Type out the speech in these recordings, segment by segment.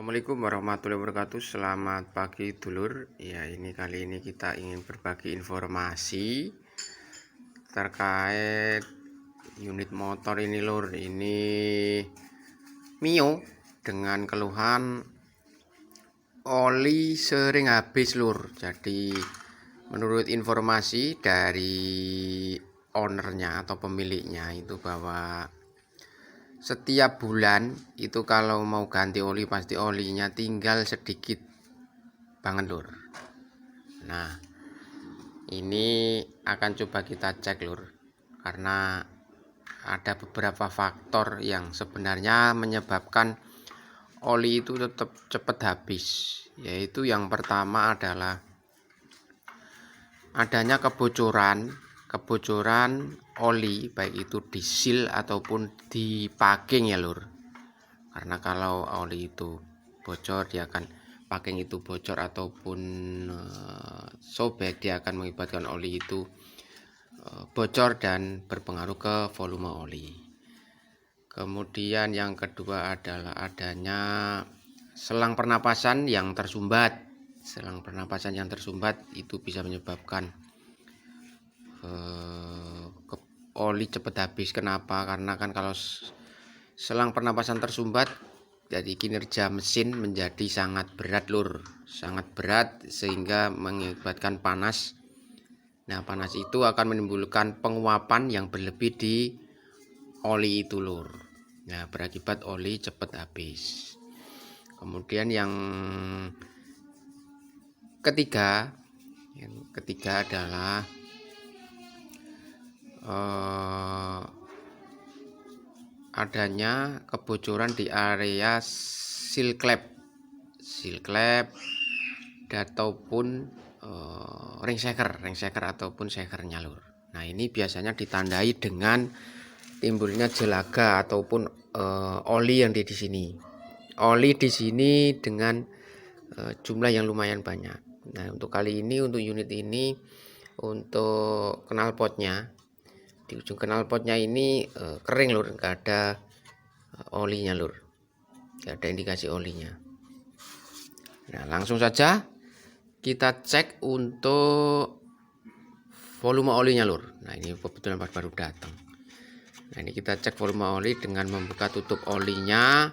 Assalamualaikum warahmatullahi wabarakatuh. Selamat pagi dulur. Ya, ini kali ini kita ingin berbagi informasi terkait unit motor ini lur. Ini Mio dengan keluhan oli sering habis lur. Jadi menurut informasi dari ownernya atau pemiliknya itu bahwa setiap bulan itu kalau mau ganti oli pasti olinya tinggal sedikit banget lur. Nah, ini akan coba kita cek lur, karena ada beberapa faktor yang sebenarnya menyebabkan oli itu tetap cepat habis. Yaitu yang pertama adalah adanya kebocoran oli, baik itu di seal ataupun di packing ya lur. Karena kalau oli itu bocor, dia akan packing itu bocor ataupun sobek, dia akan mengakibatkan oli itu bocor dan berpengaruh ke volume oli. Kemudian yang kedua adalah adanya selang pernapasan yang tersumbat. Selang pernapasan yang tersumbat itu bisa menyebabkan oli cepat habis. Kenapa? Karena kan kalau selang pernapasan tersumbat, jadi kinerja mesin menjadi sangat berat lur, sangat berat sehingga mengakibatkan panas. Nah, panas itu akan menimbulkan penguapan yang berlebih di oli itu lur. Nah, berakibat oli cepat habis. Kemudian yang ketiga adalah adanya kebocoran di area seal clap ataupun ring shaker ataupun shakernya lur. Nah, ini biasanya ditandai dengan timbulnya jelaga ataupun oli yang di sini. Oli di sini dengan jumlah yang lumayan banyak. Nah, untuk kali ini, untuk unit ini, untuk knalpotnya, di ujung knalpotnya ini kering lur, nggak ada olinya lur, nggak ada indikasi olinya. Nah, langsung saja kita cek untuk volume olinya lur. Nah, ini kebetulan baru datang. Nah, ini kita cek volume oli dengan membuka tutup olinya.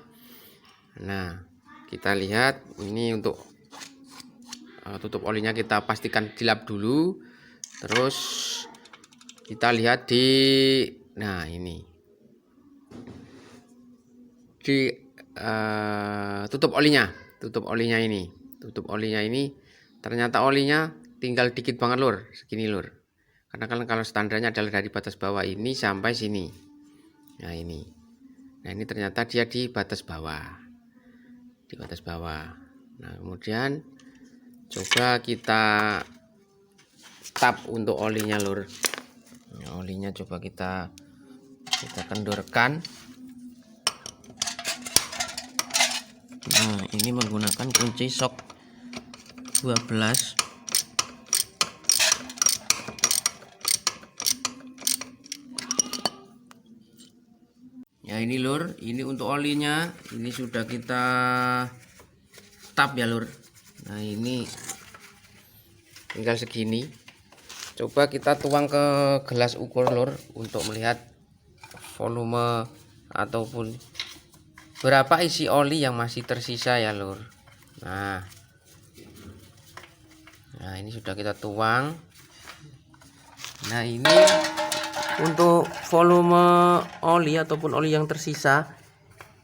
Nah, kita lihat ini untuk tutup olinya kita pastikan dilap dulu. Terus kita lihat di ini di tutup olinya ini ternyata olinya tinggal dikit banget lur, segini lur. Karena kan kalau standarnya adalah dari batas bawah ini sampai sini. Nah, ini ternyata dia di batas bawah. Nah, kemudian coba kita tap untuk olinya lur. Nah, olinya coba kita kendorkan. Nah, ini menggunakan kunci shock 12. Ya, ini lur, ini untuk olinya, ini sudah kita tap ya lur. Nah, ini tinggal segini. Coba kita tuang ke gelas ukur lur untuk melihat volume ataupun berapa isi oli yang masih tersisa ya lur. Nah, ini sudah kita tuang. Nah, ini untuk volume oli ataupun oli yang tersisa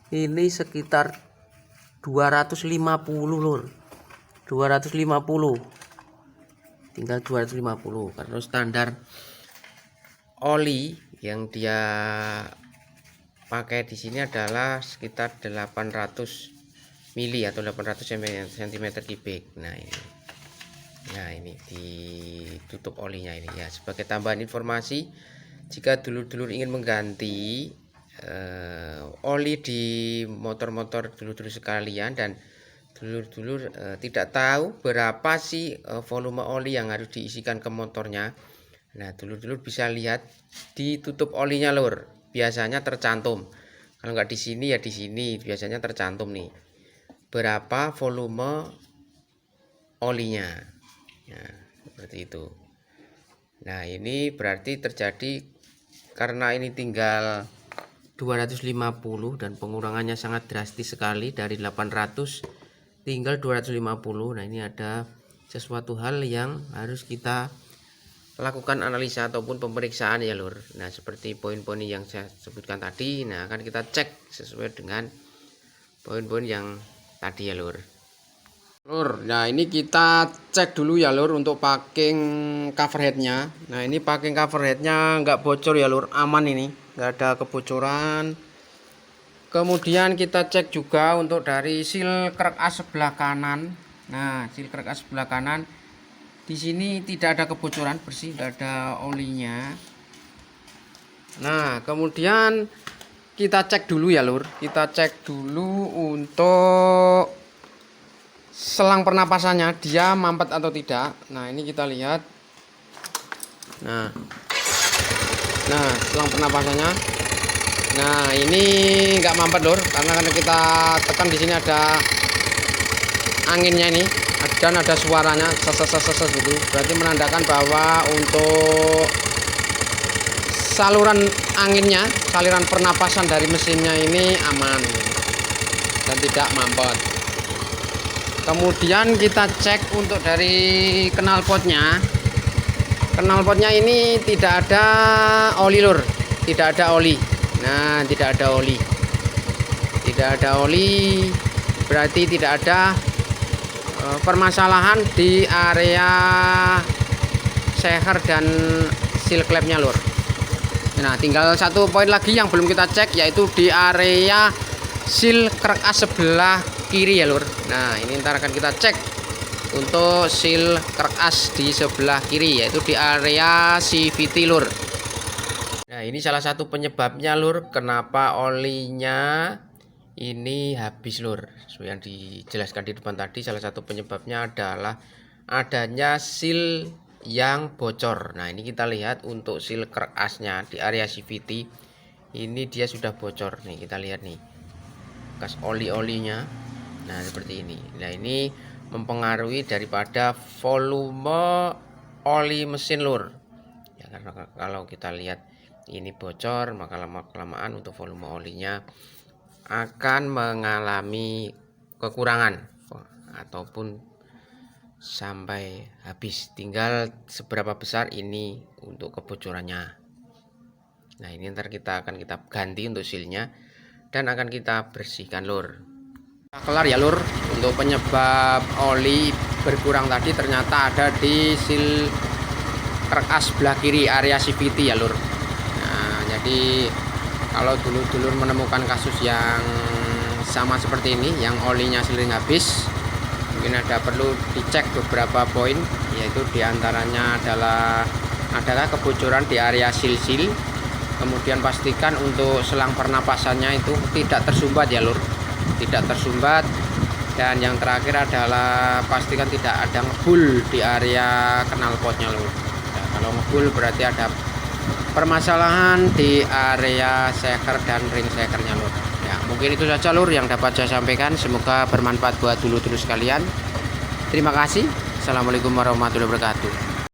ini sekitar 250 lur. 250. Tinggal 250 karena standar oli yang dia pakai di sini adalah sekitar 800 mili atau 800 cm kubik. Nah, ini ditutup olinya ini ya. Sebagai tambahan informasi, jika dulur-dulur ingin mengganti oli di motor-motor dulur-dulur sekalian dan dulur-dulur tidak tahu berapa sih volume oli yang harus diisikan ke motornya, nah dulur-dulur bisa lihat di tutup olinya lur, biasanya tercantum. Kalau nggak di sini ya di sini biasanya tercantum nih. berapa volume olinya. Nah, seperti itu. Nah, ini berarti terjadi karena ini tinggal 250 dan pengurangannya sangat drastis sekali, dari 800 tinggal 250. Nah, ini ada sesuatu hal yang harus kita lakukan analisa ataupun pemeriksaan ya lur. Nah, seperti poin-poin yang saya sebutkan tadi, nah akan kita cek sesuai dengan poin-poin yang tadi ya lur. Nah ini kita cek dulu ya lur untuk packing coverheadnya. Nah ini packing coverheadnya nggak bocor ya lur, aman, ini nggak ada kebocoran. Kemudian kita cek juga untuk dari seal krek as sebelah kanan. Nah seal krek as sebelah kanan di sini tidak ada kebocoran, bersih, nggak ada olinya. Nah kemudian kita cek dulu ya lur, kita cek dulu untuk selang pernapasannya, dia mampet atau tidak. Nah ini kita lihat. Nah selang pernapasannya, nah ini nggak mampet lur, karena kita tekan di sini ada anginnya ini, dan ada suaranya ses gitu, berarti menandakan bahwa untuk saluran anginnya, saluran pernapasan dari mesinnya ini aman dan tidak mampet. Kemudian kita cek untuk dari knalpotnya. Knalpotnya ini tidak ada oli lur, tidak ada oli. Nah tidak ada oli, tidak ada oli, berarti tidak ada permasalahan di area seher dan seal clamp-nya lur. Nah tinggal satu poin lagi yang belum kita cek, yaitu di area seal krek as sebelah kiri ya lur. Nah ini ntar akan kita cek untuk seal krek as di sebelah kiri, yaitu di area CVT lur. Nah ini salah satu penyebabnya lur, kenapa olinya ini habis lur. So, yang dijelaskan di depan tadi, salah satu penyebabnya adalah adanya seal yang bocor. Nah ini kita lihat untuk seal krek asnya di area CVT ini dia sudah bocor nih, kita lihat nih bekas oli-olinya. Nah seperti ini. Nah ini mempengaruhi daripada volume oli mesin lur ya, karena kalau kita lihat ini bocor, maka lama-kelamaan untuk volume olinya akan mengalami kekurangan ataupun sampai habis, tinggal seberapa besar ini untuk kebocorannya. Nah ini ntar kita ganti untuk sealnya dan akan kita bersihkan lur. Kelar ya lur, untuk penyebab oli berkurang tadi ternyata ada di seal krek as sebelah kiri area CVT ya lur. Nah jadi kalau dulur-dulur menemukan kasus yang sama seperti ini, yang olinya sering habis, mungkin ada perlu dicek beberapa poin, yaitu diantaranya adalah kebocoran di area seal. Kemudian pastikan untuk selang pernapasannya itu tidak tersumbat ya lur, tidak tersumbat. Dan yang terakhir adalah pastikan tidak ada ngebul di area knalpotnya lur. Nah, kalau ngebul berarti ada permasalahan di area seker dan ring sekernya lur. Ya mungkin itu saja lur yang dapat saya sampaikan, semoga bermanfaat buat dulur-dulur sekalian. Terima kasih. Assalamualaikum warahmatullahi wabarakatuh.